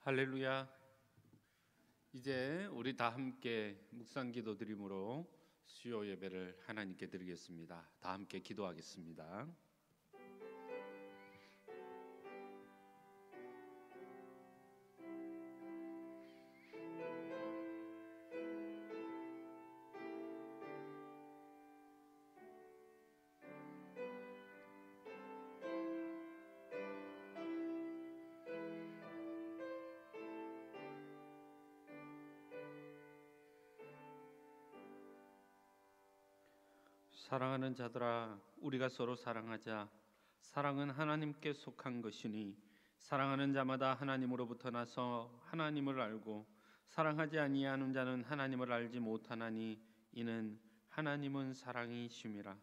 할렐루야. 이제 우리 다 함께 묵상 기도 드림으로 수요 예배를 하나님께 드리겠습니다. 다 함께 기도하겠습니다. 사랑하는 자들아, 우리가 서로 사랑하자. 사랑은 하나님께 속한 것이니 사랑하는 자마다 하나님으로부터 나서 하나님을 알고 사랑하지 아니하는 자는 하나님을 알지 못하나니 이는 하나님은 사랑이심이라.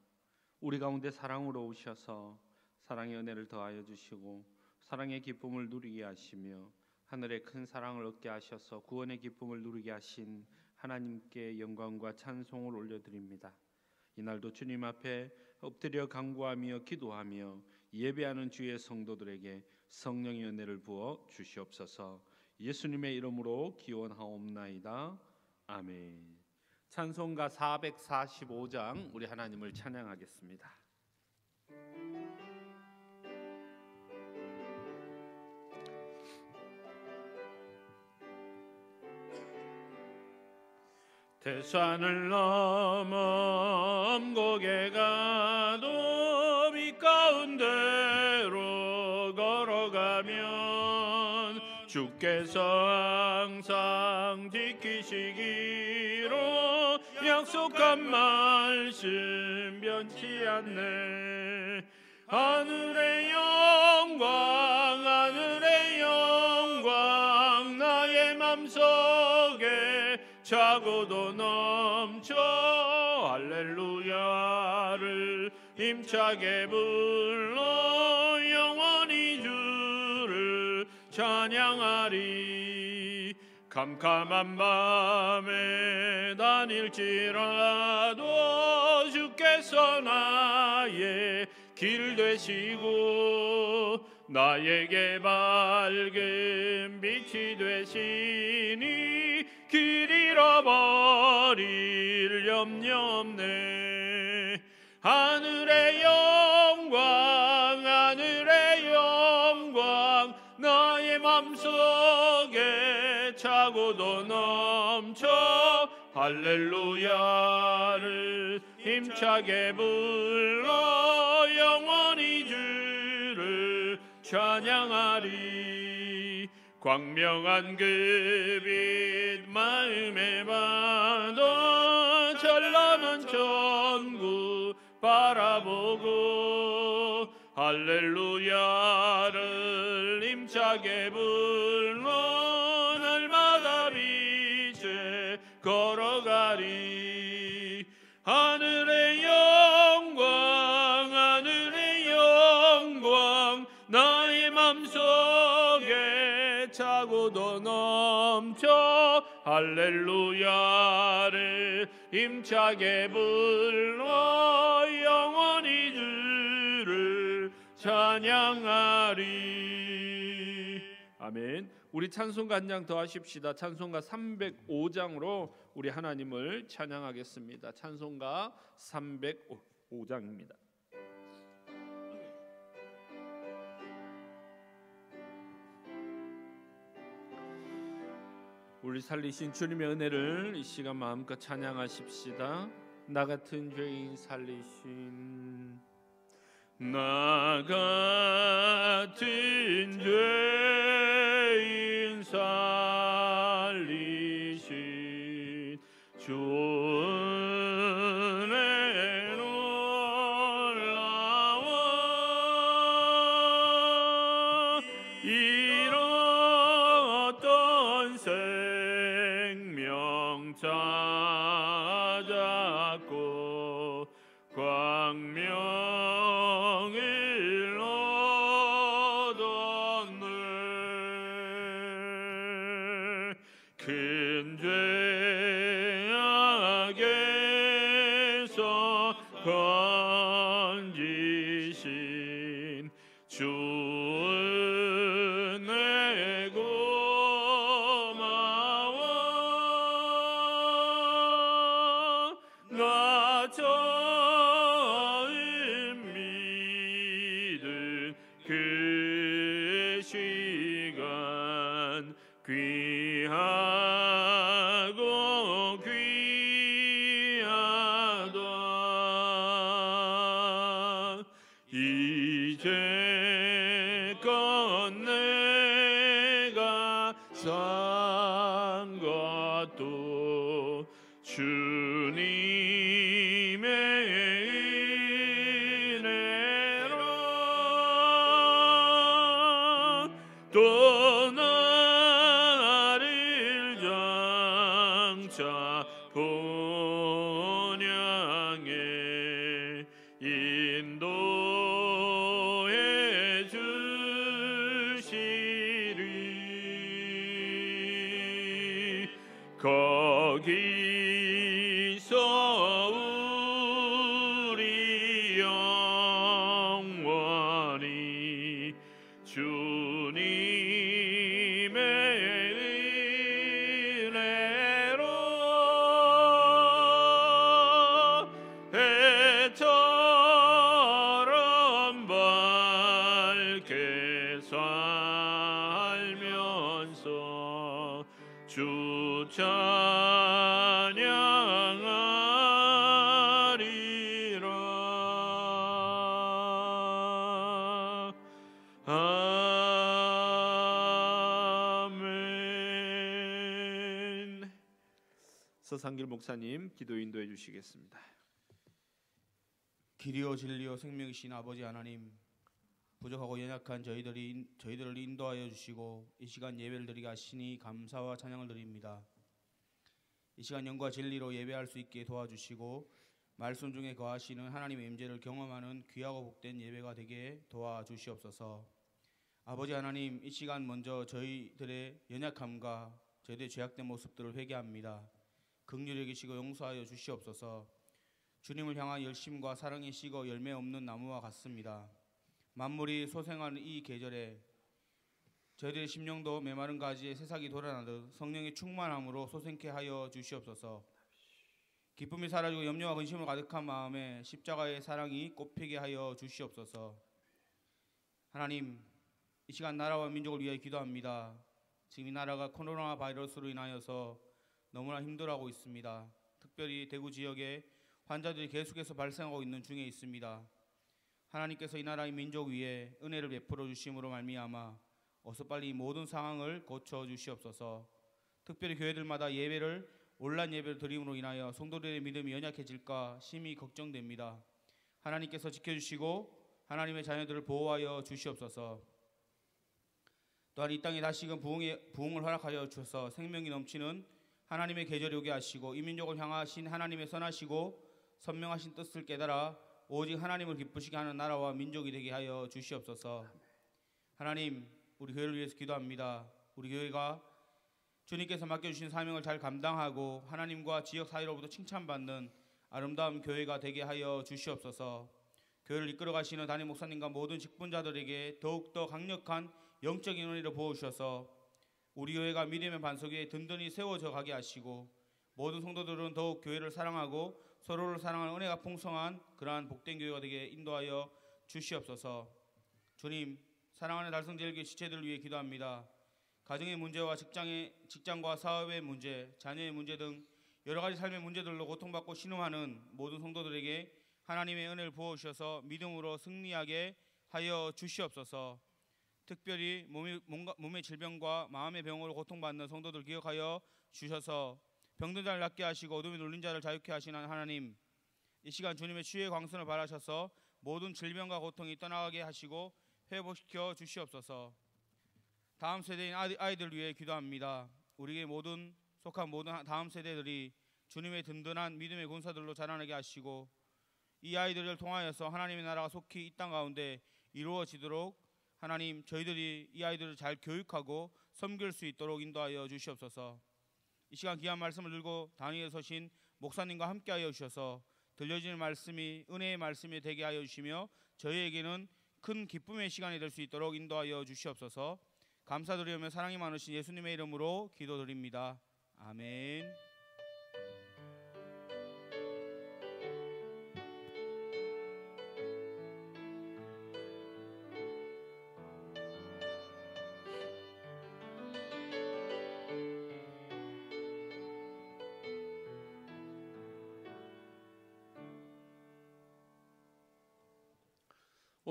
우리 가운데 사랑으로 오셔서 사랑의 은혜를 더하여 주시고 사랑의 기쁨을 누리게 하시며 하늘의 큰 사랑을 얻게 하셔서 구원의 기쁨을 누리게 하신 하나님께 영광과 찬송을 올려드립니다. 이날도 주님 앞에 엎드려 간구하며 기도하며 예배하는 주의 성도들에게 성령의 은혜를 부어 주시옵소서. 예수님의 이름으로 기원하옵나이다. 아멘. 찬송가 445장 우리 하나님을 찬양하겠습니다. 대산을 넘어 엄곡에 가도 빛 가운데로 걸어가면 주께서 항상 지키시기로 약속한 말씀 변치 않네. 하늘의 영광 하늘의 영광 나의 맘속에 차고도 넘쳐 할렐루야를 힘차게 불러 영원히 주를 찬양하리. 캄캄한 밤에 다닐지라도 주께서 나의 길 되시고 나에게 밝은 빛이 되시니 길 잃어버릴 염려 없네. 하늘의 영광 하늘의 영광 나의 맘속에 차고도 넘쳐 할렐루야를 힘차게 불러 영원히 주를 찬양하리. 광명한 그 빛 마음에 받아 찬란한 천국 바라보고 할렐루야를 힘차게 불러 날마다 빛에 걸어가리. 하늘의 영광 하늘의 영광 나의 맘속에 차고도 넘쳐 할렐루야를 힘차게 불러 영원히 주를 찬양하리. 아멘. 우리 찬송가 한 장 더 하십시다. 찬송가 305장으로 우리 하나님을 찬양하겠습니다. 찬송가 305장입니다. 우리 살리신 주님의 은혜를 이 시간 마음껏 찬양하십시다. 나 같은 죄인 살리신 나 같은 죄인 살리신 주 은혜 놀라워 잃었던 생명 찾았고 광명을 얻었네. 큰 죄악에서 건지신 주 은혜 시간 귀하고 귀하다. 이제껏 내가 산 것도 주님의 은혜로 또 나를 장차 본향에 인도해 주시리. 거기서 우리 영원히 주님의 은혜로 해처럼 밝게 살면서 주 찬양하리라. 아멘. 서상길 목사님 기도 인도해 주시겠습니다. 길이요 진리요 생명이신 아버지 하나님, 부족하고 연약한 저희들을 인도하여 주시고 이 시간 예배를 드리게 하시니 감사와 찬양을 드립니다. 이 시간 영과 진리로 예배할 수 있게 도와주시고 말씀 중에 거하시는 하나님의 임재를 경험하는 귀하고 복된 예배가 되게 도와주시옵소서. 아버지 하나님, 이 시간 먼저 저희들의 연약함과 저희들의 죄악된 모습들을 회개합니다. 긍휼히 여기시고 용서하여 주시옵소서. 주님을 향한 열심과 사랑이 식어 열매 없는 나무와 같습니다. 만물이 소생하는 이 계절에 저희들의 심령도 메마른 가지에 새싹이 돋아나듯 성령의 충만함으로 소생케 하여 주시옵소서. 기쁨이 사라지고 염려와 근심으로 가득한 마음에 십자가의 사랑이 꽃피게 하여 주시옵소서. 하나님, 이 시간 나라와 민족을 위하여 기도합니다. 지금 이 나라가 코로나 바이러스로 인하여서 너무나 힘들어하고 있습니다. 특별히 대구 지역에 환자들이 계속해서 발생하고 있는 중에 있습니다. 하나님께서 이 나라의 민족 위에 은혜를 베풀어 주심으로 말미암아 어서 빨리 이 모든 상황을 고쳐 주시옵소서. 특별히 교회들마다 온라인 예배를 드림으로 인하여 성도들의 믿음이 연약해질까 심히 걱정됩니다. 하나님께서 지켜주시고 하나님의 자녀들을 보호하여 주시옵소서. 또한 이 땅에 다시금 부흥을 허락하여 주셔서 생명이 넘치는 하나님의 계절이 오게 하시고 이 민족을 향하신 하나님의 선하시고 선명하신 뜻을 깨달아 오직 하나님을 기쁘시게 하는 나라와 민족이 되게 하여 주시옵소서. 하나님, 우리 교회를 위해서 기도합니다. 우리 교회가 주님께서 맡겨주신 사명을 잘 감당하고 하나님과 지역 사회로부터 칭찬받는 아름다운 교회가 되게 하여 주시옵소서. 교회를 이끌어 가시는 담임 목사님과 모든 직분자들에게 더욱더 강력한 영적인 은혜를 부어주셔서 우리 교회가 믿음의 반석 위에 든든히 세워져 가게 하시고 모든 성도들은 더욱 교회를 사랑하고 서로를 사랑하는 은혜가 풍성한 그러한 복된 교회가 되게 인도하여 주시옵소서. 주님, 사랑하는 달성제일교회 지체들을 위해 기도합니다. 가정의 문제와 직장과 사업의 문제, 자녀의 문제 등 여러 가지 삶의 문제들로 고통받고 신음하는 모든 성도들에게 하나님의 은혜를 부어주셔서 믿음으로 승리하게 하여 주시옵소서. 특별히 몸의 질병과 마음의 병으로 고통받는 성도들 기억하여 주셔서 병든 자를 낫게 하시고 어둠에 눌린 자를 자유케 하시는 하나님, 이 시간 주님의 치유의 광선을 발하셔서 모든 질병과 고통이 떠나가게 하시고 회복시켜 주시옵소서. 다음 세대인 아이들 위해 기도합니다. 우리에게 속한 모든 다음 세대들이 주님의 든든한 믿음의 군사들로 자라나게 하시고 이 아이들을 통하여서 하나님의 나라가 속히 이 땅 가운데 이루어지도록 하나님, 저희들이 이 아이들을 잘 교육하고 섬길 수 있도록 인도하여 주시옵소서. 이 시간 귀한 말씀을 들고 단위에 서신 목사님과 함께하여 주셔서 들려지는 말씀이 은혜의 말씀이 되게 하여 주시며 저희에게는 큰 기쁨의 시간이 될 수 있도록 인도하여 주시옵소서. 감사드리며 사랑이 많으신 예수님의 이름으로 기도드립니다. 아멘.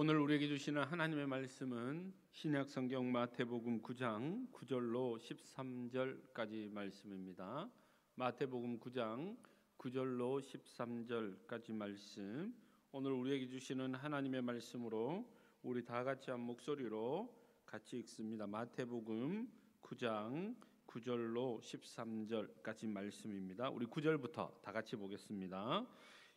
오늘 우리에게 주시는 하나님의 말씀은 신약 성경 마태복음 9장 9절로 13절까지 말씀입니다. 마태복음 9장 9절로 13절까지 말씀. 오늘 우리에게 주시는 하나님의 말씀으로 우리 다 같이 한 목소리로 같이 읽습니다. 마태복음 9장 9절로 13절까지 말씀입니다. 우리 9절부터 다 같이 보겠습니다.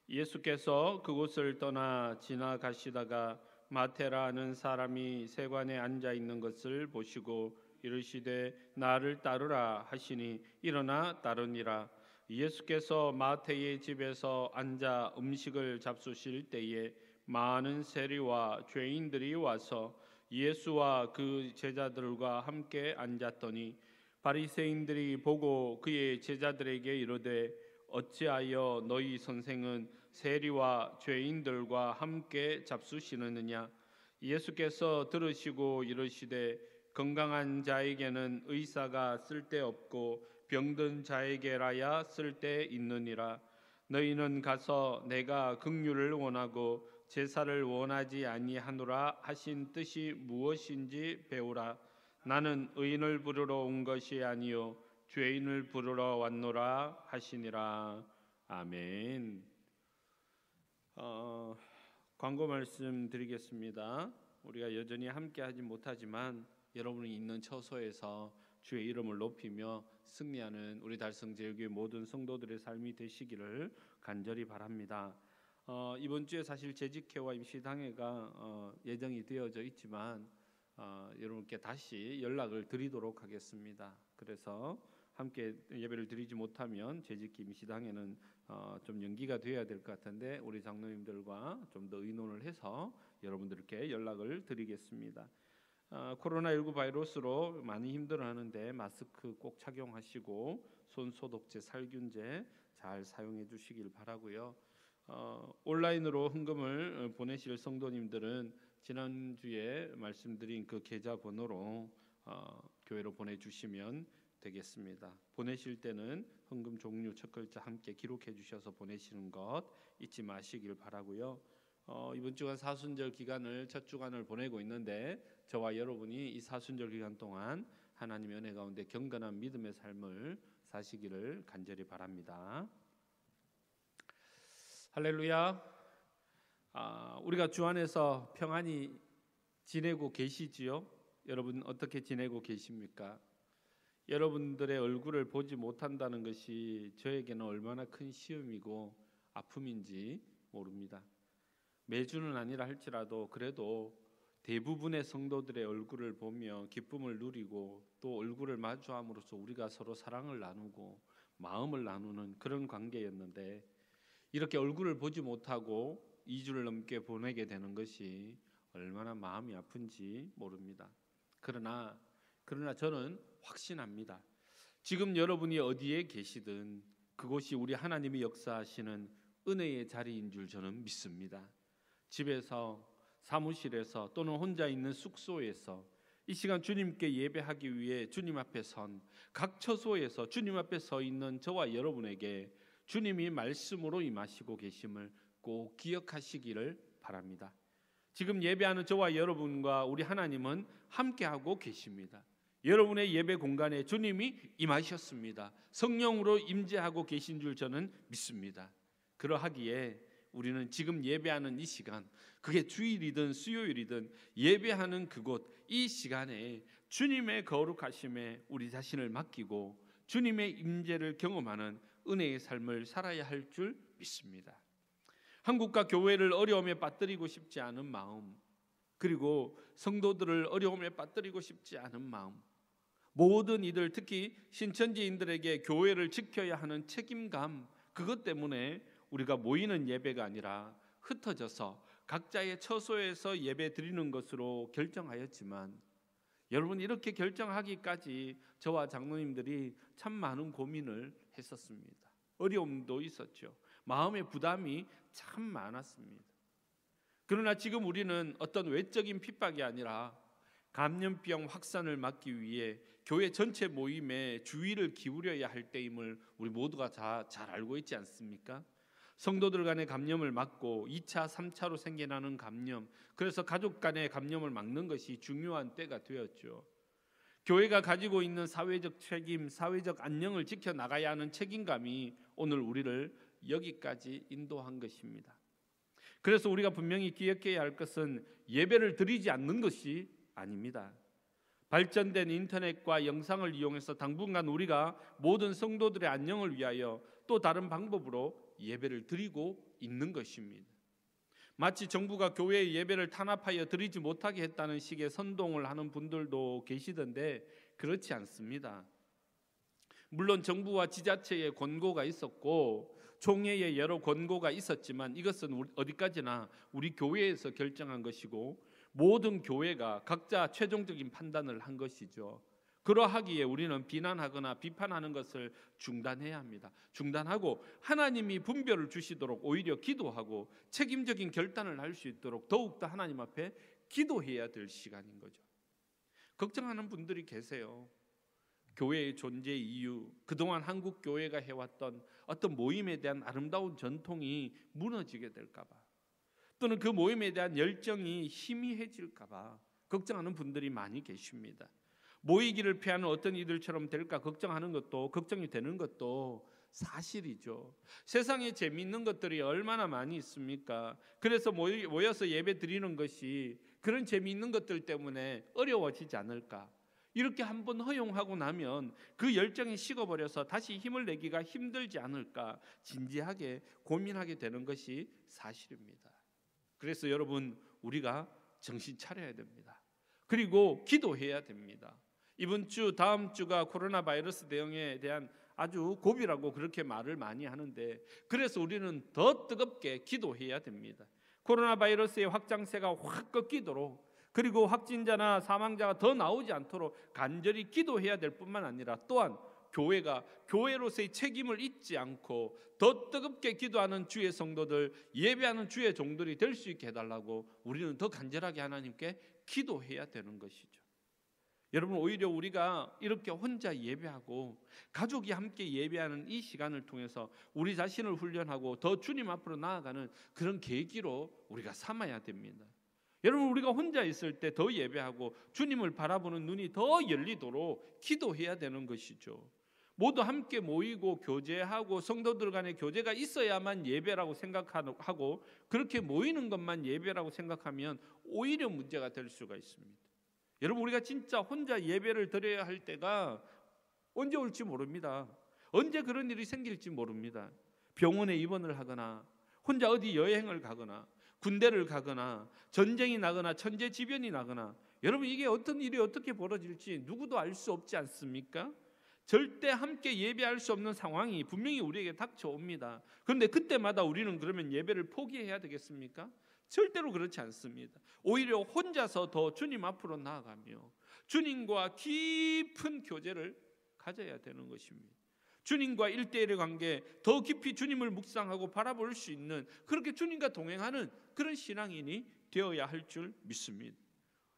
예수께서 그곳을 떠나 지나가시다가 마테라 하는 사람이 세관에 앉아 있는 것을 보시고 이르시되 나를 따르라 하시니 일어나 따르니라. 예수께서 마태의 집에서 앉아 음식을 잡수실 때에 많은 세리와 죄인들이 와서 예수와 그 제자들과 함께 앉았더니 바리새인들이 보고 그의 제자들에게 이르되 어찌하여 너희 선생은 세리와 죄인들과 함께 잡수시느냐? 예수께서 들으시고 이르시되 건강한 자에게는 의사가 쓸데없고 병든 자에게라야 쓸데있느니라. 너희는 가서 내가 긍휼을 원하고 제사를 원하지 아니하노라 하신 뜻이 무엇인지 배우라. 나는 의인을 부르러 온 것이 아니요 죄인을 부르러 왔노라 하시니라. 아멘. 광고 말씀 드리겠습니다. 우리가 여전히 함께하지 못하지만 여러분이 있는 처소에서 주의 이름을 높이며 승리하는 우리 달성제일교회 모든 성도들의 삶이 되시기를 간절히 바랍니다. 이번 주에 사실 재직회와 임시당회가 예정이 되어져 있지만 여러분께 다시 연락을 드리도록 하겠습니다. 그래서 함께 예배를 드리지 못하면 재직기 임시당회는 좀 연기가 되어야 될 것 같은데 우리 장로님들과 좀 더 의논을 해서 여러분들께 연락을 드리겠습니다. 코로나19 바이러스로 많이 힘들어하는데 마스크 꼭 착용하시고 손 소독제, 살균제 잘 사용해 주시길 바라고요. 온라인으로 헌금을 보내실 성도님들은 지난주에 말씀드린 그 계좌 번호로 교회로 보내주시면 되겠습니다. 보내실 때는 헌금 종류 첫 글자 함께 기록해 주셔서 보내시는 것 잊지 마시길 바라고요. 이번 주간 사순절 기간을 첫 주간을 보내고 있는데 저와 여러분이 이 사순절 기간 동안 하나님의 은혜 가운데 경건한 믿음의 삶을 사시기를 간절히 바랍니다. 할렐루야. 우리가 주 안에서 평안히 지내고 계시지요? 여러분 어떻게 지내고 계십니까? 여러분들의 얼굴을 보지 못한다는 것이 저에게는 얼마나 큰 시험이고 아픔인지 모릅니다. 매주는 아니라 할지라도 그래도 대부분의 성도들의 얼굴을 보며 기쁨을 누리고 또 얼굴을 마주함으로써 우리가 서로 사랑을 나누고 마음을 나누는 그런 관계였는데 이렇게 얼굴을 보지 못하고 2주를 넘게 보내게 되는 것이 얼마나 마음이 아픈지 모릅니다. 그러나 저는 확신합니다. 지금 여러분이 어디에 계시든 그곳이 우리 하나님이 역사하시는 은혜의 자리인 줄 저는 믿습니다. 집에서, 사무실에서 또는 혼자 있는 숙소에서 이 시간 주님께 예배하기 위해 주님 앞에 선 각 처소에서 주님 앞에 서 있는 저와 여러분에게 주님이 말씀으로 임하시고 계심을 꼭 기억하시기를 바랍니다. 지금 예배하는 저와 여러분과 우리 하나님은 함께하고 계십니다. 여러분의 예배 공간에 주님이 임하셨습니다. 성령으로 임재하고 계신 줄 저는 믿습니다. 그러하기에 우리는 지금 예배하는 이 시간, 그게 주일이든 수요일이든 예배하는 그곳 이 시간에 주님의 거룩하심에 우리 자신을 맡기고 주님의 임재를 경험하는 은혜의 삶을 살아야 할 줄 믿습니다. 한국과 교회를 어려움에 빠뜨리고 싶지 않은 마음, 그리고 성도들을 어려움에 빠뜨리고 싶지 않은 마음, 모든 이들 특히 신천지인들에게 교회를 지켜야 하는 책임감, 그것 때문에 우리가 모이는 예배가 아니라 흩어져서 각자의 처소에서 예배 드리는 것으로 결정하였지만 여러분 이렇게 결정하기까지 저와 장로님들이 참 많은 고민을 했었습니다. 어려움도 있었죠. 마음의 부담이 참 많았습니다. 그러나 지금 우리는 어떤 외적인 핍박이 아니라 감염병 확산을 막기 위해 교회 전체 모임에 주의를 기울여야 할 때임을 우리 모두가 잘 알고 있지 않습니까? 성도들 간의 감염을 막고 2차, 3차로 생겨나는 감염, 그래서 가족 간의 감염을 막는 것이 중요한 때가 되었죠. 교회가 가지고 있는 사회적 책임, 사회적 안녕을 지켜나가야 하는 책임감이 오늘 우리를 여기까지 인도한 것입니다. 그래서 우리가 분명히 기억해야 할 것은 예배를 드리지 않는 것이 아닙니다. 발전된 인터넷과 영상을 이용해서 당분간 우리가 모든 성도들의 안녕을 위하여 또 다른 방법으로 예배를 드리고 있는 것입니다. 마치 정부가 교회의 예배를 탄압하여 드리지 못하게 했다는 식의 선동을 하는 분들도 계시던데 그렇지 않습니다. 물론 정부와 지자체의 권고가 있었고 총회의 여러 권고가 있었지만 이것은 어디까지나 우리 교회에서 결정한 것이고 모든 교회가 각자 최종적인 판단을 한 것이죠. 그러하기에 우리는 비난하거나 비판하는 것을 중단해야 합니다. 중단하고 하나님이 분별을 주시도록 오히려 기도하고 책임적인 결단을 할 수 있도록 더욱더 하나님 앞에 기도해야 될 시간인 거죠. 걱정하는 분들이 계세요. 교회의 존재 이유, 그동안 한국 교회가 해왔던 어떤 모임에 대한 아름다운 전통이 무너지게 될까 봐, 또는 그 모임에 대한 열정이 희미해질까 봐 걱정하는 분들이 많이 계십니다. 모이기를 피하는 어떤 이들처럼 될까 걱정하는 것도, 걱정이 되는 것도 사실이죠. 세상에 재미있는 것들이 얼마나 많이 있습니까? 그래서 모여서 예배 드리는 것이 그런 재미있는 것들 때문에 어려워지지 않을까? 이렇게 한번 허용하고 나면 그 열정이 식어버려서 다시 힘을 내기가 힘들지 않을까 진지하게 고민하게 되는 것이 사실입니다. 그래서 여러분, 우리가 정신 차려야 됩니다. 그리고 기도해야 됩니다. 이번 주, 다음 주가 코로나 바이러스 대응에 대한 아주 고비라고 그렇게 말을 많이 하는데, 그래서 우리는 더 뜨겁게 기도해야 됩니다. 코로나 바이러스의 확장세가 확 꺾이도록, 그리고 확진자나 사망자가 더 나오지 않도록 간절히 기도해야 될 뿐만 아니라 또한 교회가 교회로서의 책임을 잊지 않고 더 뜨겁게 기도하는 주의 성도들, 예배하는 주의 종들이 될 수 있게 해달라고 우리는 더 간절하게 하나님께 기도해야 되는 것이죠. 여러분, 오히려 우리가 이렇게 혼자 예배하고 가족이 함께 예배하는 이 시간을 통해서 우리 자신을 훈련하고 더 주님 앞으로 나아가는 그런 계기로 우리가 삼아야 됩니다. 여러분, 우리가 혼자 있을 때 더 예배하고 주님을 바라보는 눈이 더 열리도록 기도해야 되는 것이죠. 모두 함께 모이고 교제하고 성도들 간의 교제가 있어야만 예배라고 생각하고 그렇게 모이는 것만 예배라고 생각하면 오히려 문제가 될 수가 있습니다. 여러분, 우리가 진짜 혼자 예배를 드려야 할 때가 언제 올지 모릅니다. 언제 그런 일이 생길지 모릅니다. 병원에 입원을 하거나 혼자 어디 여행을 가거나 군대를 가거나 전쟁이 나거나 천재지변이 나거나, 여러분, 이게 어떤 일이 어떻게 벌어질지 누구도 알 수 없지 않습니까? 절대 함께 예배할 수 없는 상황이 분명히 우리에게 닥쳐옵니다. 그런데 그때마다 우리는 그러면 예배를 포기해야 되겠습니까? 절대로 그렇지 않습니다. 오히려 혼자서 더 주님 앞으로 나아가며 주님과 깊은 교제를 가져야 되는 것입니다. 주님과 1대1의 관계, 더 깊이 주님을 묵상하고 바라볼 수 있는, 그렇게 주님과 동행하는 그런 신앙인이 되어야 할 줄 믿습니다.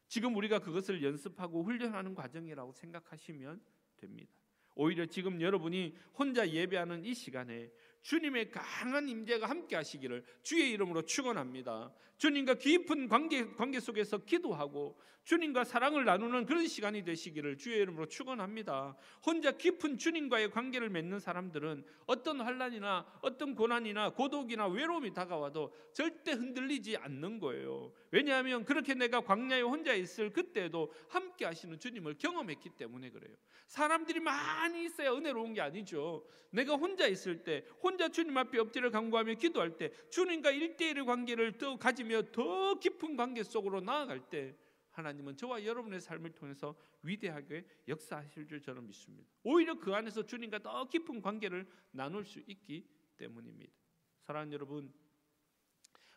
지금 우리가 그것을 연습하고 훈련하는 과정이라고 생각하시면 됩니다. 오히려 지금 여러분이 혼자 예배하는 이 시간에 주님의 강한 임재가 함께 하시기를 주의 이름으로 축원합니다. 주님과 깊은 관계 속에서 기도하고 주님과 사랑을 나누는 그런 시간이 되시기를 주의 이름으로 축원합니다. 혼자 깊은 주님과의 관계를 맺는 사람들은 어떤 환난이나 어떤 고난이나 고독이나 외로움이 다가와도 절대 흔들리지 않는 거예요. 왜냐하면 그렇게 내가 광야에 혼자 있을 그때도 함께 하시는 주님을 경험했기 때문에 그래요. 사람들이 많이 있어야 은혜로운 게 아니죠. 내가 혼자 있을 때, 혼자 주님 앞에 엎드려 간구하며 기도할 때, 주님과 1대1의 관계를 또 가지며 더 깊은 관계 속으로 나아갈 때 하나님은 저와 여러분의 삶을 통해서 위대하게 역사하실 줄 저는 믿습니다. 오히려 그 안에서 주님과 더 깊은 관계를 나눌 수 있기 때문입니다. 사랑하는 여러분,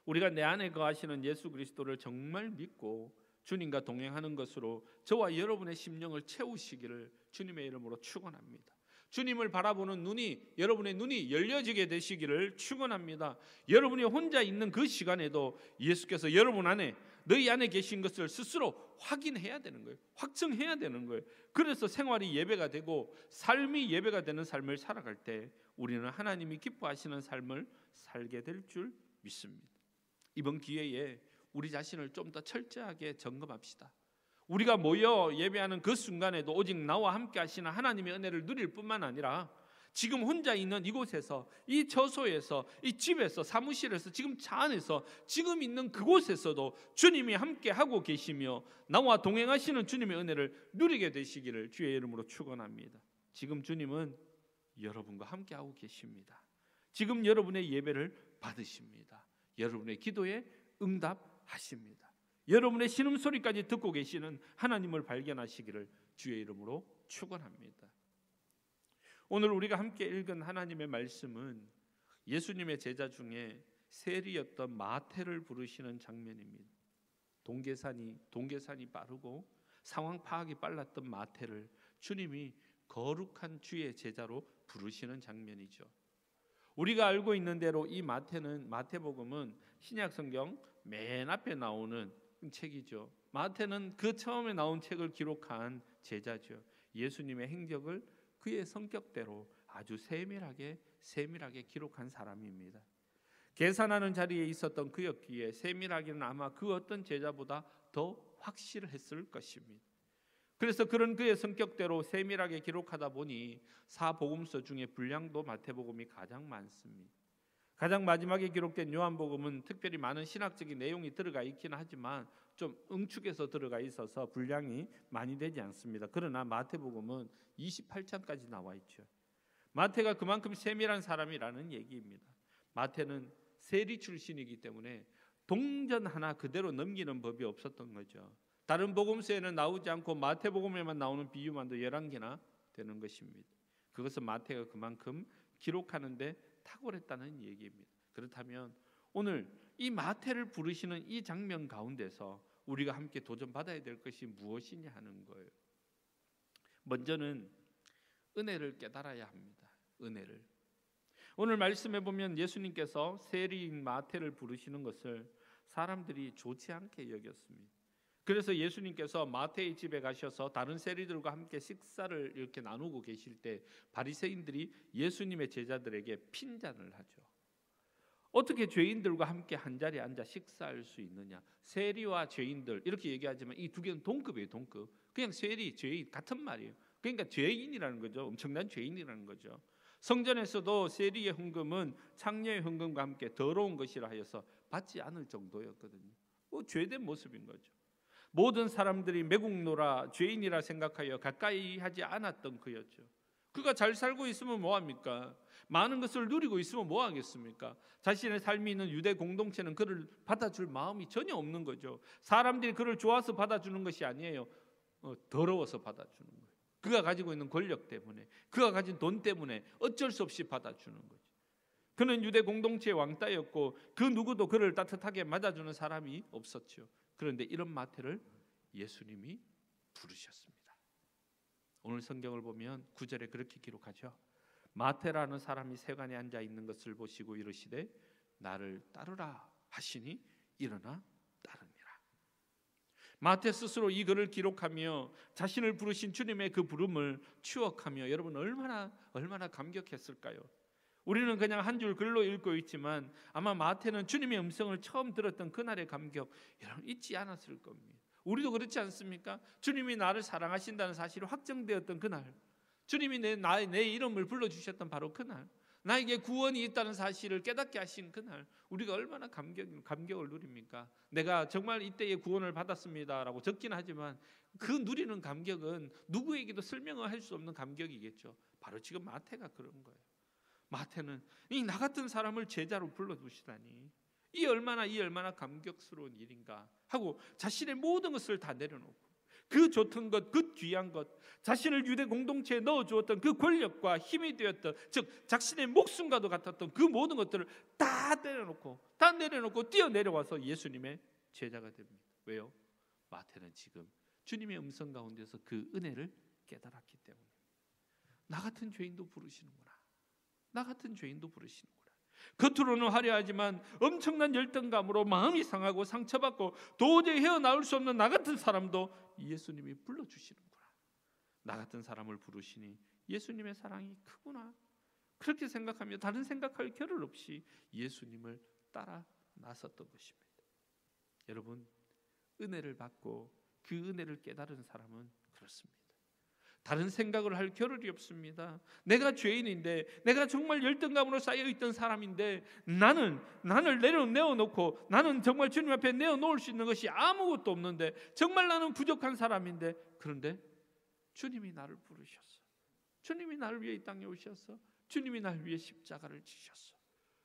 우리가 내 안에 거하시는 예수 그리스도를 정말 믿고 주님과 동행하는 것으로 저와 여러분의 심령을 채우시기를 주님의 이름으로 축원합니다. 주님을 바라보는 눈이, 여러분의 눈이 열려지게 되시기를 축원합니다. 여러분이 혼자 있는 그 시간에도 예수께서 여러분 안에, 너희 안에 계신 것을 스스로 확인해야 되는 거예요. 확증해야 되는 거예요. 그래서 생활이 예배가 되고 삶이 예배가 되는 삶을 살아갈 때 우리는 하나님이 기뻐하시는 삶을 살게 될 줄 믿습니다. 이번 기회에 우리 자신을 좀 더 철저하게 점검합시다. 우리가 모여 예배하는 그 순간에도 오직 나와 함께 하시는 하나님의 은혜를 누릴 뿐만 아니라 지금 혼자 있는 이곳에서, 이 처소에서, 이 집에서, 사무실에서, 지금 차 안에서, 지금 있는 그곳에서도 주님이 함께 하고 계시며 나와 동행하시는 주님의 은혜를 누리게 되시기를 주의 이름으로 축원합니다. 지금 주님은 여러분과 함께 하고 계십니다. 지금 여러분의 예배를 받으십니다. 여러분의 기도에 응답하십니다. 여러분의 신음소리까지 듣고 계시는 하나님을 발견하시기를 주의 이름으로 축원합니다. 오늘 우리가 함께 읽은 하나님의 말씀은 예수님의 제자 중에 세리였던 마태를 부르시는 장면입니다. 동계산이 빠르고 상황 파악이 빨랐던 마태를 주님이 거룩한 주의 제자로 부르시는 장면이죠. 우리가 알고 있는 대로 이 마태복음은 신약 성경 맨 앞에 나오는 책이죠. 마태는 그 처음에 나온 책을 기록한 제자죠. 예수님의 행적을 그의 성격대로 아주 세밀하게 기록한 사람입니다. 계산하는 자리에 있었던 그였기에 세밀하기는 아마 그 어떤 제자보다 더 확실했을 것입니다. 그래서 그런 그의 성격대로 세밀하게 기록하다 보니 사복음서 중에 분량도 마태복음이 가장 많습니다. 가장 마지막에 기록된 요한복음은 특별히 많은 신학적인 내용이 들어가 있긴 하지만 좀 응축해서 들어가 있어서 분량이 많이 되지 않습니다. 그러나 마태복음은 28장까지 나와 있죠. 마태가 그만큼 세밀한 사람이라는 얘기입니다. 마태는 세리 출신이기 때문에 동전 하나 그대로 넘기는 법이 없었던 거죠. 다른 복음서에는 나오지 않고 마태복음에만 나오는 비유만도 11개나 되는 것입니다. 그것은 마태가 그만큼 기록하는데 탁월했다는 얘기입니다. 그렇다면 오늘 이 마태를 부르시는 이 장면 가운데서 우리가 함께 도전받아야 될 것이 무엇이냐 하는 거예요. 먼저는 은혜를 깨달아야 합니다. 은혜를. 오늘 말씀해 보면 예수님께서 세리인 마태를 부르시는 것을 사람들이 좋지 않게 여겼습니다. 그래서 예수님께서 마태의 집에 가셔서 다른 세리들과 함께 식사를 이렇게 나누고 계실 때 바리새인들이 예수님의 제자들에게 핀잔을 하죠. 어떻게 죄인들과 함께 한 자리에 앉아 식사할 수 있느냐? 세리와 죄인들 이렇게 얘기하지만 이 두 개는 동급이에요. 동급. 그냥 세리, 죄인 같은 말이에요. 그러니까 죄인이라는 거죠. 엄청난 죄인이라는 거죠. 성전에서도 세리의 헌금은 창녀의 헌금과 함께 더러운 것이라 하여서 받지 않을 정도였거든요. 죄된 모습인 거죠. 모든 사람들이 매국노라 죄인이라 생각하여 가까이 하지 않았던 그였죠. 그가 잘 살고 있으면 뭐합니까? 많은 것을 누리고 있으면 뭐하겠습니까? 자신의 삶이 있는 유대 공동체는 그를 받아줄 마음이 전혀 없는 거죠. 사람들이 그를 좋아서 받아주는 것이 아니에요. 더러워서 받아주는 거예요. 그가 가지고 있는 권력 때문에, 그가 가진 돈 때문에 어쩔 수 없이 받아주는 거죠. 그는 유대 공동체의 왕따였고 그 누구도 그를 따뜻하게 맞아주는 사람이 없었죠. 그런데 이런 마태를 예수님이 부르셨습니다. 오늘 성경을 보면 9절에 그렇게 기록하죠. 마태라는 사람이 세간에 앉아 있는 것을 보시고 이르시되 나를 따르라 하시니 일어나 따르니라. 마태 스스로 이 글을 기록하며 자신을 부르신 주님의 그 부름을 추억하며 여러분 얼마나 감격했을까요? 우리는 그냥 한 줄 글로 읽고 있지만 아마 마태는 주님의 음성을 처음 들었던 그날의 감격 여러분 잊지 않았을 겁니다. 우리도 그렇지 않습니까? 주님이 나를 사랑하신다는 사실이 확정되었던 그날, 주님이 내 이름을 불러주셨던 바로 그날, 나에게 구원이 있다는 사실을 깨닫게 하신 그날 우리가 얼마나 감격을 누립니까? 내가 정말 이때에 구원을 받았습니다라고 적긴 하지만 그 누리는 감격은 누구에게도 설명을 할 수 없는 감격이겠죠. 바로 지금 마태가 그런 거예요. 마태는 이 나 같은 사람을 제자로 불러두시다니 이 얼마나 감격스러운 일인가 하고 자신의 모든 것을 다 내려놓고 그 좋던 것, 그 귀한 것, 자신을 유대 공동체에 넣어주었던 그 권력과 힘이 되었던 즉 자신의 목숨과도 같았던 그 모든 것들을 다 내려놓고 뛰어내려와서 예수님의 제자가 됩니다. 왜요? 마태는 지금 주님의 음성 가운데서 그 은혜를 깨달았기 때문에 나 같은 죄인도 부르시는구나. 나 같은 죄인도 부르시는구나. 겉으로는 화려하지만 엄청난 열등감으로 마음이 상하고 상처받고 도저히 헤어나올 수 없는 나 같은 사람도 예수님이 불러주시는구나. 나 같은 사람을 부르시니 예수님의 사랑이 크구나. 그렇게 생각하며 다른 생각할 겨를 없이 예수님을 따라 나섰던 것입니다. 여러분, 은혜를 받고 그 은혜를 깨달은 사람은 그렇습니다. 다른 생각을 할 겨를이 없습니다. 내가 죄인인데, 내가 정말 열등감으로 쌓여있던 사람인데, 나를 내어놓고 나는 정말 주님 앞에 내어놓을 수 있는 것이 아무것도 없는데, 정말 나는 부족한 사람인데, 그런데 주님이 나를 부르셨어. 주님이 나를 위해 이 땅에 오셨어. 주님이 나를 위해 십자가를 지셨어.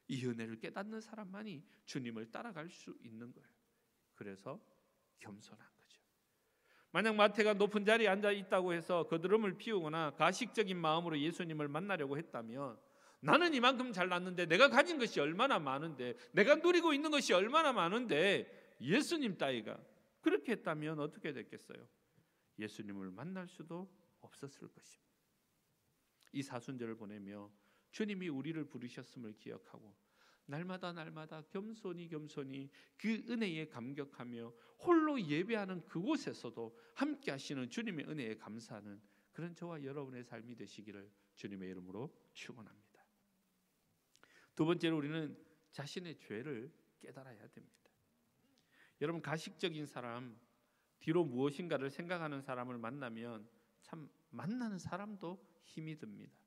이 은혜를 깨닫는 사람만이 주님을 따라갈 수 있는 거예요. 그래서 겸손한 거죠. 만약 마태가 높은 자리에 앉아 있다고 해서 거드름을 피우거나 가식적인 마음으로 예수님을 만나려고 했다면, 나는 이만큼 잘났는데, 내가 가진 것이 얼마나 많은데, 내가 누리고 있는 것이 얼마나 많은데 예수님 따위가 그렇게 했다면 어떻게 됐겠어요? 예수님을 만날 수도 없었을 것입니다. 이 사순절을 보내며 주님이 우리를 부르셨음을 기억하고 날마다 겸손히 그 은혜에 감격하며 홀로 예배하는 그곳에서도 함께 하시는 주님의 은혜에 감사하는 그런 저와 여러분의 삶이 되시기를 주님의 이름으로 축원합니다. 두 번째로, 우리는 자신의 죄를 깨달아야 됩니다. 여러분, 가식적인 사람, 뒤로 무엇인가를 생각하는 사람을 만나면 참 만나는 사람도 힘이 듭니다.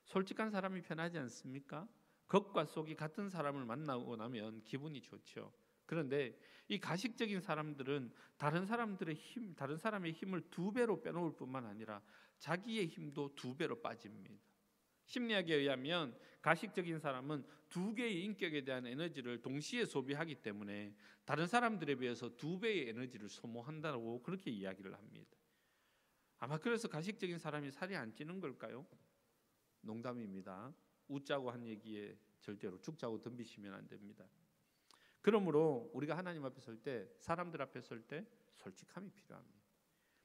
솔직한 사람이 편하지 않습니까? 겉과 속이 같은 사람을 만나고 나면 기분이 좋죠. 그런데 이 가식적인 사람들은 다른 사람의 힘을 2배로 빼놓을 뿐만 아니라 자기의 힘도 2배로 빠집니다. 심리학에 의하면 가식적인 사람은 2개의 인격에 대한 에너지를 동시에 소비하기 때문에 다른 사람들에 비해서 2배의 에너지를 소모한다고 그렇게 이야기를 합니다. 아마 그래서 가식적인 사람이 살이 안 찌는 걸까요? 농담입니다. 웃자고 한 얘기에 절대로 죽자고 덤비시면 안 됩니다. 그러므로 우리가 하나님 앞에 설 때, 사람들 앞에 설 때 솔직함이 필요합니다.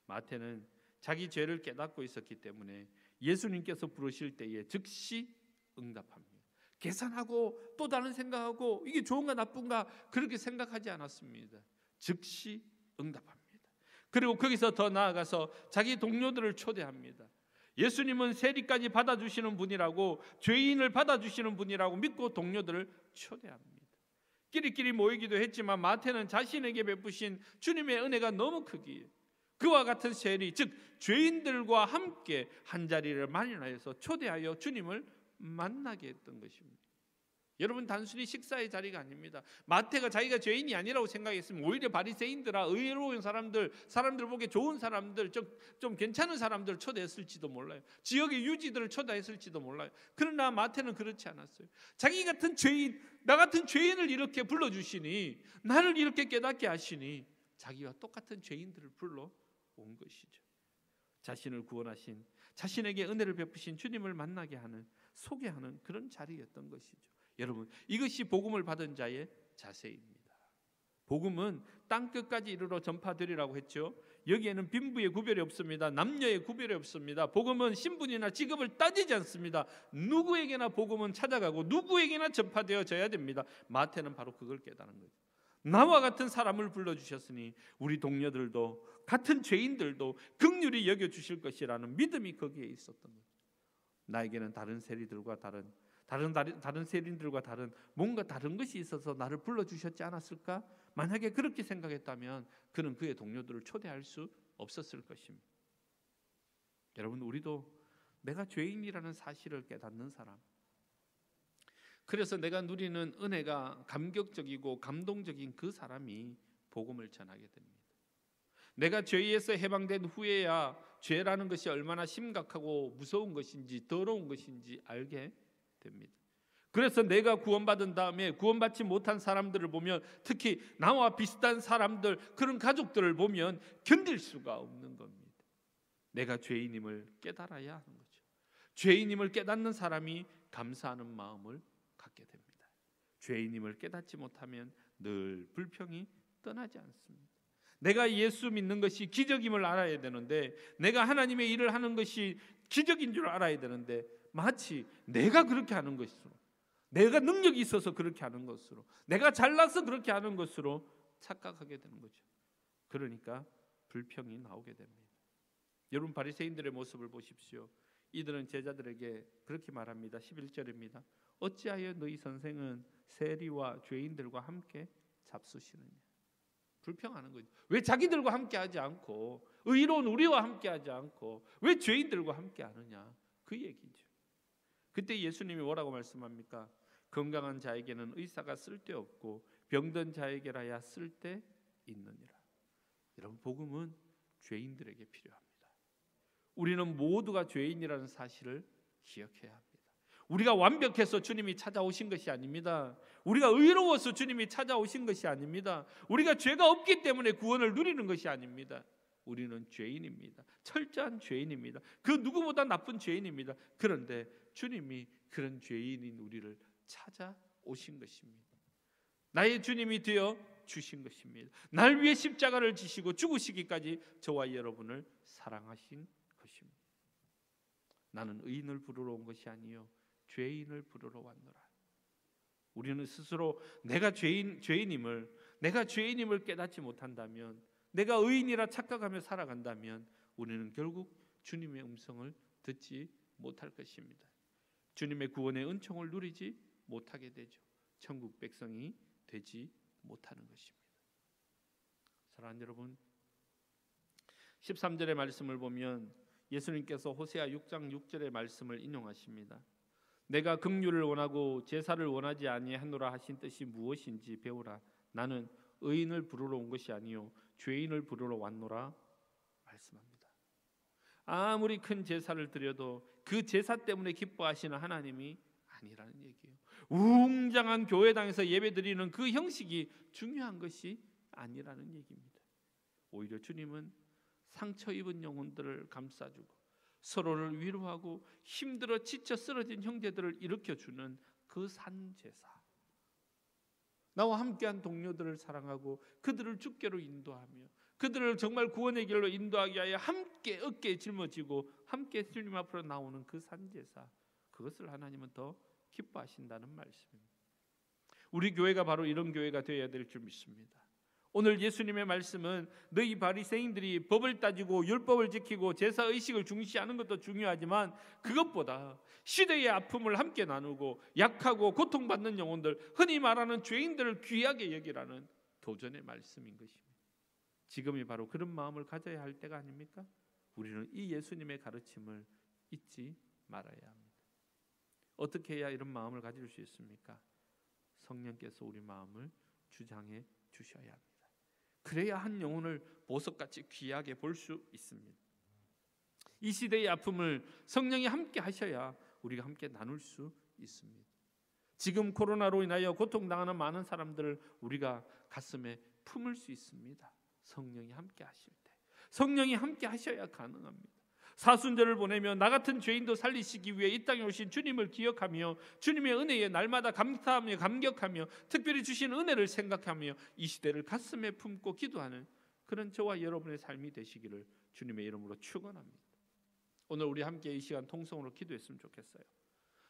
마태는 자기 죄를 깨닫고 있었기 때문에 예수님께서 부르실 때에 즉시 응답합니다. 계산하고 또 다른 생각하고 이게 좋은가 나쁜가 그렇게 생각하지 않았습니다. 즉시 응답합니다. 그리고 거기서 더 나아가서 자기 동료들을 초대합니다. 예수님은 세리까지 받아주시는 분이라고, 죄인을 받아주시는 분이라고 믿고 동료들을 초대합니다. 끼리끼리 모이기도 했지만 마태는 자신에게 베푸신 주님의 은혜가 너무 크기에 그와 같은 세리, 즉 죄인들과 함께 한자리를 마련하여서 초대하여 주님을 만나게 했던 것입니다. 여러분, 단순히 식사의 자리가 아닙니다. 마태가 자기가 죄인이 아니라고 생각했으면 오히려 바리새인들아, 의로운 사람들 보기에 좋은 사람들, 좀 괜찮은 사람들을 초대했을지도 몰라요. 지역의 유지들을 초대했을지도 몰라요. 그러나 마태는 그렇지 않았어요. 자기 같은 죄인, 나 같은 죄인을 이렇게 불러주시니, 나를 이렇게 깨닫게 하시니 자기와 똑같은 죄인들을 불러온 것이죠. 자신을 구원하신, 자신에게 은혜를 베푸신 주님을 만나게 하는, 소개하는 그런 자리였던 것이죠. 여러분, 이것이 복음을 받은 자의 자세입니다. 복음은 땅끝까지 이르러 전파되리라고 했죠. 여기에는 빈부의 구별이 없습니다. 남녀의 구별이 없습니다. 복음은 신분이나 직업을 따지지 않습니다. 누구에게나 복음은 찾아가고 누구에게나 전파되어져야 됩니다. 마태는 바로 그걸 깨달은 거죠. 나와 같은 사람을 불러주셨으니 우리 동료들도, 같은 죄인들도 긍휼히 여겨주실 것이라는 믿음이 거기에 있었던 거죠. 나에게는 다른 세리들과 다른 세리들과 다른 뭔가 다른 것이 있어서 나를 불러주셨지 않았을까? 만약에 그렇게 생각했다면 그는 그의 동료들을 초대할 수 없었을 것입니다. 여러분, 우리도 내가 죄인이라는 사실을 깨닫는 사람, 그래서 내가 누리는 은혜가 감격적이고 감동적인 그 사람이 복음을 전하게 됩니다. 내가 죄에서 해방된 후에야 죄라는 것이 얼마나 심각하고 무서운 것인지 더러운 것인지 알게 됩니다. 그래서 내가 구원받은 다음에 구원받지 못한 사람들을 보면, 특히 나와 비슷한 사람들, 그런 가족들을 보면 견딜 수가 없는 겁니다. 내가 죄인임을 깨달아야 하는 거죠. 죄인임을 깨닫는 사람이 감사하는 마음을 갖게 됩니다. 죄인임을 깨닫지 못하면 늘 불평이 떠나지 않습니다. 내가 예수 믿는 것이 기적임을 알아야 되는데, 내가 하나님의 일을 하는 것이 기적인 줄 알아야 되는데, 마치 내가 그렇게 하는 것으로, 내가 능력이 있어서 그렇게 하는 것으로, 내가 잘나서 그렇게 하는 것으로 착각하게 되는 거죠. 그러니까 불평이 나오게 됩니다. 여러분, 바리새인들의 모습을 보십시오. 이들은 제자들에게 그렇게 말합니다. 11절입니다. 어찌하여 너희 선생은 세리와 죄인들과 함께 잡수시느냐. 불평하는 거죠. 왜 자기들과 함께 하지 않고, 의로운 우리와 함께 하지 않고 왜 죄인들과 함께 하느냐, 그 얘기죠. 그때 예수님이 뭐라고 말씀합니까? 건강한 자에게는 의사가 쓸데없고 병든 자에게라야 쓸데있느니라. 여러분, 복음은 죄인들에게 필요합니다. 우리는 모두가 죄인이라는 사실을 기억해야 합니다. 우리가 완벽해서 주님이 찾아오신 것이 아닙니다. 우리가 의로워서 주님이 찾아오신 것이 아닙니다. 우리가 죄가 없기 때문에 구원을 누리는 것이 아닙니다. 우리는 죄인입니다. 철저한 죄인입니다. 그 누구보다 나쁜 죄인입니다. 그런데 주님이 그런 죄인인 우리를 찾아오신 것입니다. 나의 주님이 되어 주신 것입니다. 날 위해 십자가를 지시고 죽으시기까지 저와 여러분을 사랑하신 것입니다. 나는 의인을 부르러 온 것이 아니요 죄인을 부르러 왔노라. 우리는 스스로 내가 죄인임을 깨닫지 못한다면, 내가 의인이라 착각하며 살아간다면 우리는 결국 주님의 음성을 듣지 못할 것입니다. 주님의 구원의 은총을 누리지 못하게 되죠. 천국 백성이 되지 못하는 것입니다. 사랑하는 여러분, 13절의 말씀을 보면 예수님께서 호세아 6장 6절의 말씀을 인용하십니다. 내가 긍휼을 원하고 제사를 원하지 아니하노라 하신 뜻이 무엇인지 배우라. 나는 의인을 부르러 온 것이 아니요 죄인을 부르러 왔노라 말씀합니다. 아무리 큰 제사를 드려도 그 제사 때문에 기뻐하시는 하나님이 아니라는 얘기예요. 웅장한 교회당에서 예배드리는 그 형식이 중요한 것이 아니라는 얘기입니다. 오히려 주님은 상처 입은 영혼들을 감싸주고 서로를 위로하고 힘들어 지쳐 쓰러진 형제들을 일으켜주는 그 산제사, 나와 함께한 동료들을 사랑하고 그들을 주께로 인도하며 그들을 정말 구원의 길로 인도하기 위하여 함께 어깨에 짊어지고 함께 주님 앞으로 나오는 그 산제사, 그것을 하나님은 더 기뻐하신다는 말씀입니다. 우리 교회가 바로 이런 교회가 되어야 될 줄 믿습니다. 오늘 예수님의 말씀은 너희 바리새인들이 법을 따지고 율법을 지키고 제사의식을 중시하는 것도 중요하지만 그것보다 시대의 아픔을 함께 나누고 약하고 고통받는 영혼들, 흔히 말하는 죄인들을 귀하게 여기라는 도전의 말씀인 것입니다. 지금이 바로 그런 마음을 가져야 할 때가 아닙니까? 우리는 이 예수님의 가르침을 잊지 말아야 합니다. 어떻게 해야 이런 마음을 가질 수 있습니까? 성령께서 우리 마음을 주장해 주셔야 합니다. 그래야 한 영혼을 보석같이 귀하게 볼 수 있습니다. 이 시대의 아픔을 성령이 함께 하셔야 우리가 함께 나눌 수 있습니다. 지금 코로나로 인하여 고통당하는 많은 사람들을 우리가 가슴에 품을 수 있습니다. 성령이 함께 하실 때, 성령이 함께 하셔야 가능합니다. 사순절을 보내며 나 같은 죄인도 살리시기 위해 이 땅에 오신 주님을 기억하며 주님의 은혜에 날마다 감사하며 감격하며 특별히 주신 은혜를 생각하며 이 시대를 가슴에 품고 기도하는 그런 저와 여러분의 삶이 되시기를 주님의 이름으로 축원합니다. 오늘 우리 함께 이 시간 통성으로 기도했으면 좋겠어요.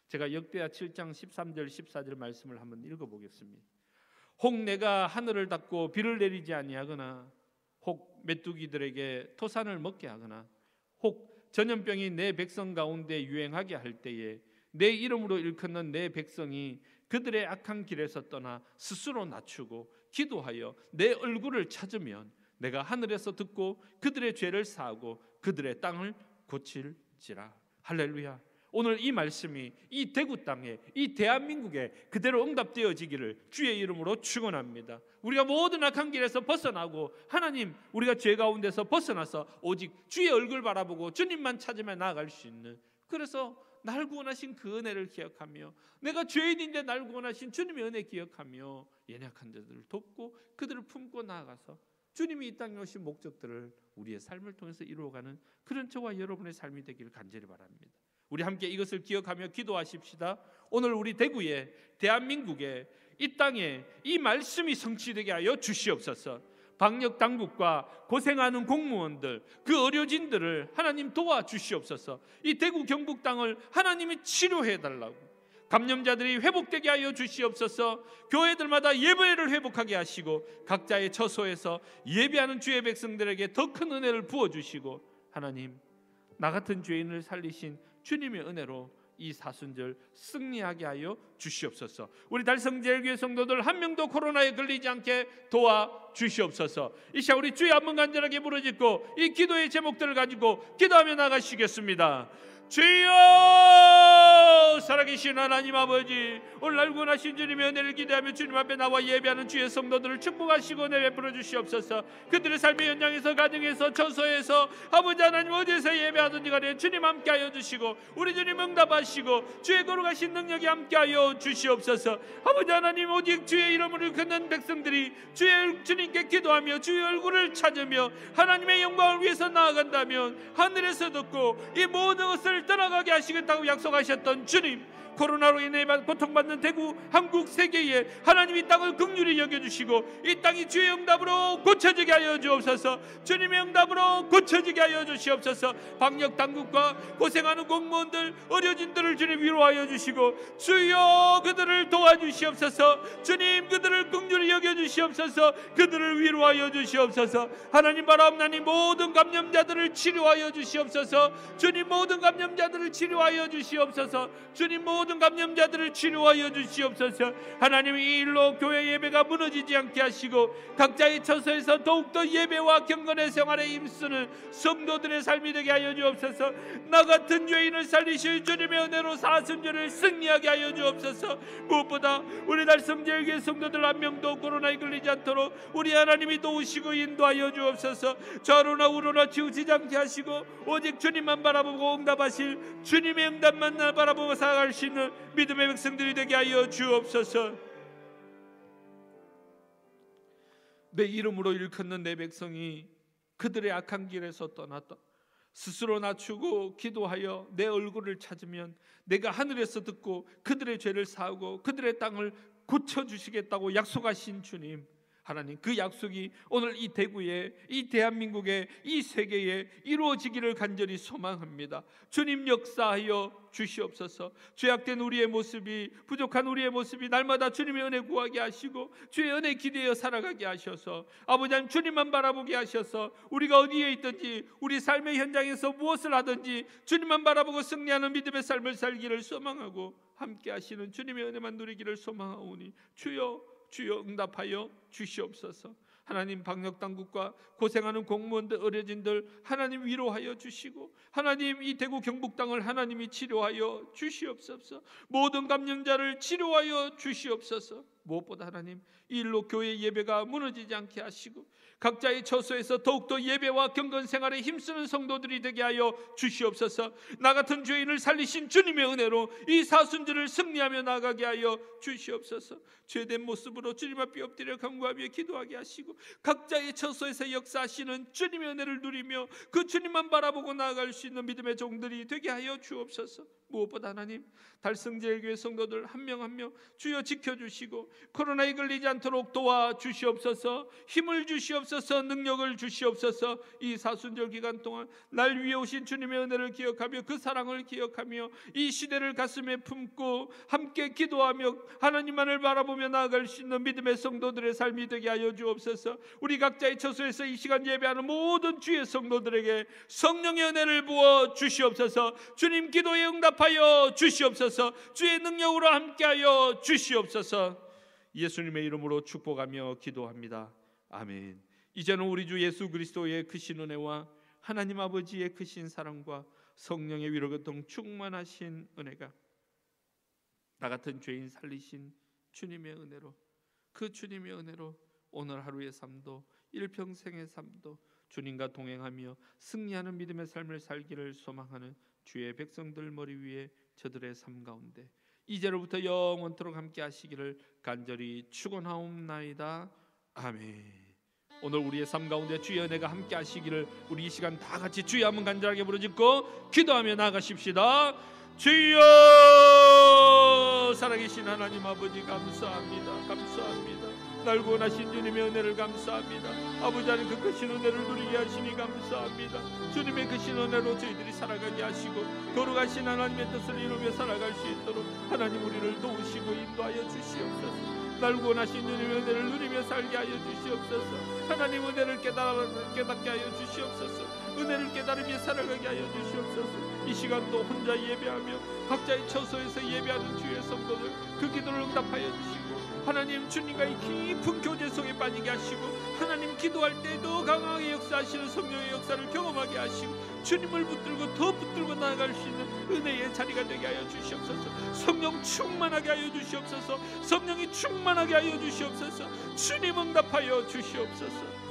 제가 역대하 7장 13절 14절 말씀을 한번 읽어보겠습니다. 혹 내가 하늘을 닫고 비를 내리지 아니하거나 혹 메뚜기들에게 토산을 먹게 하거나 혹 전염병이 내 백성 가운데 유행하게 할 때에 내 이름으로 일컫는 내 백성이 그들의 악한 길에서 떠나 스스로 낮추고 기도하여 내 얼굴을 찾으면 내가 하늘에서 듣고 그들의 죄를 사하고 그들의 땅을 고칠지라. 할렐루야. 오늘 이 말씀이 이 대구 땅에, 이 대한민국에 그대로 응답되어지기를 주의 이름으로 축원합니다. 우리가 모든 악한 길에서 벗어나고 하나님, 우리가 죄 가운데서 벗어나서 오직 주의 얼굴 바라보고 주님만 찾으며 나아갈 수 있는, 그래서 날 구원하신 그 은혜를 기억하며 내가 죄인인데 날 구원하신 주님의 은혜 기억하며 연약한 자들을 돕고 그들을 품고 나아가서 주님이 이 땅에 오신 목적들을 우리의 삶을 통해서 이루어가는 그런 저와 여러분의 삶이 되기를 간절히 바랍니다. 우리 함께 이것을 기억하며 기도하십시다. 오늘 우리 대구에, 대한민국에, 이 땅에 이 말씀이 성취되게 하여 주시옵소서. 방역 당국과 고생하는 공무원들, 그 의료진들을 하나님 도와주시옵소서. 이 대구 경북 땅을 하나님이 치료해 달라고, 감염자들이 회복되게 하여 주시옵소서. 교회들마다 예배를 회복하게 하시고 각자의 처소에서 예배하는 주의 백성들에게 더 큰 은혜를 부어주시고, 하나님, 나 같은 죄인을 살리신 주님의 은혜로 이 사순절 승리하게 하여 주시옵소서. 우리 달성제일교회 성도들 한 명도 코로나에 걸리지 않게 도와주시옵소서. 이 시간 우리 주여 한번 간절하게 부르짖고 이 기도의 제목들을 가지고 기도하며 나가시겠습니다. 주여, 살아계신 하나님 아버지, 오늘날 구원하신 주님의 은혜를 기대하며 주님 앞에 나와 예배하는 주의 성도들을 축복하시고 은혜 베풀어 주시옵소서. 그들의 삶의 현장에서, 가정에서, 처소에서, 아버지 하나님 어디에서 예배하든지 간에 주님 함께하여 주시고 우리 주님 응답하시고 주의 거룩하신 능력이 함께하여 주시옵소서. 아버지 하나님, 오직 주의 이름을 걷는 백성들이 주님께 기도하며 주의 얼굴을 찾으며 하나님의 영광을 위해서 나아간다면 하늘에서 듣고 이 모든 것을 떠나가게 하시겠다고 약속하셨던 주님, 코로나로 인해 고통받는 대구, 한국, 세계에 하나님 이 땅을 긍휼히 여겨주시고 이 땅이 주의 응답으로 고쳐지게 하여 주옵소서. 주님의 응답으로 고쳐지게 하여 주시옵소서. 방역 당국과 고생하는 공무원들, 의료진들을 주님 위로하여 주시고 주여 그들을 도와주시옵소서. 주님 그들을 긍휼히 여겨주시옵소서. 그들을 위로하여 주시옵소서. 하나님 바라옵나니 모든 감염자들을 치료하여 주시옵소서. 주님 모든 감염자들을 치료하여 주시옵소서. 주님 모든 감염자들을 치료하여 주시옵소서. 하나님 이 일로 교회 예배가 무너지지 않게 하시고 각자의 처소에서 더욱더 예배와 경건의 생활에 힘쓰는 성도들의 삶이 되게 하여 주옵소서. 나 같은 죄인을 살리실 주님의 은혜로 사순절을 승리하게 하여 주옵소서. 무엇보다 우리 달성제일교회 성도들 한 명도 코로나에 걸리지 않도록 우리 하나님이 도우시고 인도하여 주옵소서. 좌로나 우로나 치우치지 않게 하시고 오직 주님만 바라보고 응답하실 주님의 응답만 바라보고 살아갈 수 있는 믿음의 백성들이 되게 하여 주옵소서. 내 이름으로 일컫는 내 백성이 그들의 악한 길에서 떠났다 스스로 낮추고 기도하여 내 얼굴을 찾으면 내가 하늘에서 듣고 그들의 죄를 사하고 그들의 땅을 고쳐주시겠다고 약속하신 주님, 하나님 그 약속이 오늘 이 대구에, 이 대한민국에, 이 세계에 이루어지기를 간절히 소망합니다. 주님 역사하여 주시옵소서. 죄악된 우리의 모습이, 부족한 우리의 모습이 날마다 주님의 은혜 구하게 하시고 주의 은혜 기대어 살아가게 하셔서 아버지 하나님 주님만 바라보게 하셔서 우리가 어디에 있든지 우리 삶의 현장에서 무엇을 하든지 주님만 바라보고 승리하는 믿음의 삶을 살기를 소망하고 함께 하시는 주님의 은혜만 누리기를 소망하오니 주여 응답하여 주시옵소서. 하나님 방역당국과 고생하는 공무원들, 의료진들 하나님 위로하여 주시고 하나님 이 대구 경북 땅을 하나님이 치료하여 주시옵소서. 모든 감염자를 치료하여 주시옵소서. 무엇보다 하나님 이 일로 교회 예배가 무너지지 않게 하시고 각자의 처소에서 더욱더 예배와 경건 생활에 힘쓰는 성도들이 되게 하여 주시옵소서. 나 같은 죄인을 살리신 주님의 은혜로 이 사순절을 승리하며 나가게 하여 주시옵소서. 죄된 모습으로 주님 앞에 엎드려 간구하며 기도하게 하시고 각자의 처소에서 역사하시는 주님의 은혜를 누리며 그 주님만 바라보고 나아갈 수 있는 믿음의 종들이 되게 하여 주옵소서. 무엇보다 하나님 달성제일교회 성도들 한 명 한 명 주여 지켜주시고 코로나에 걸리지 않도록 도와주시옵소서. 힘을 주시옵소서. 능력을 주시옵소서. 이 사순절 기간 동안 날 위해 오신 주님의 은혜를 기억하며 그 사랑을 기억하며 이 시대를 가슴에 품고 함께 기도하며 하나님만을 바라보며 나아갈 수 있는 믿음의 성도들의 삶이 되게 하여 주옵소서. 우리 각자의 처소에서 이 시간 예배하는 모든 주의 성도들에게 성령의 은혜를 부어 주시옵소서. 주님 기도에 응답하여 주시옵소서. 주의 능력으로 함께하여 주시옵소서. 예수님의 이름으로 축복하며 기도합니다. 아멘. 이제는 우리 주 예수 그리스도의 크신 은혜와 하나님 아버지의 크신 사랑과 성령의 위로 교통 충만하신 은혜가 나 같은 죄인 살리신 주님의 은혜로, 그 주님의 은혜로 오늘 하루의 삶도 일평생의 삶도 주님과 동행하며 승리하는 믿음의 삶을 살기를 소망하는 주의 백성들 머리 위에 저들의 삶 가운데 이제로부터 영원토록 함께 하시기를 간절히 축원하옵나이다. 아멘. 오늘 우리의 삶 가운데 주의 은혜가 함께 하시기를 우리 이 시간 다 같이 주여 한번 간절하게 부르짖고 기도하며 나아가십시다. 주여, 살아계신 하나님 아버지 감사합니다. 날 구원하신 주님의 은혜를 감사합니다. 아버지 하나님 그 크신 은혜를 누리게 하시니 감사합니다. 주님의 크신 은혜로 저희들이 살아가게 하시고 거룩하신 하나님의 뜻을 이루며 살아갈 수 있도록 하나님 우리를 도우시고 인도하여 주시옵소서. 날 구원하신 주님의 은혜를 누리며 살게 하여 주시옵소서. 하나님 은혜를 깨닫게 하여 주시옵소서. 은혜를 깨달으며 살아가게 하여 주시옵소서. 이 시간도 혼자 예배하며 각자의 처소에서 예배하는 주의 성도들 그 기도를 응답하여 주시고 하나님 주님과의 깊은 교제 속에 빠지게 하시고 하나님 기도할 때 더 강하게 역사하시는 성령의 역사를 경험하게 하시고 주님을 붙들고 더 붙들고 나아갈 수 있는 은혜의 자리가 되게 하여 주시옵소서. 성령 충만하게 하여 주시옵소서. 성령이 충만하게 하여 주시옵소서. 주님 응답하여 주시옵소서.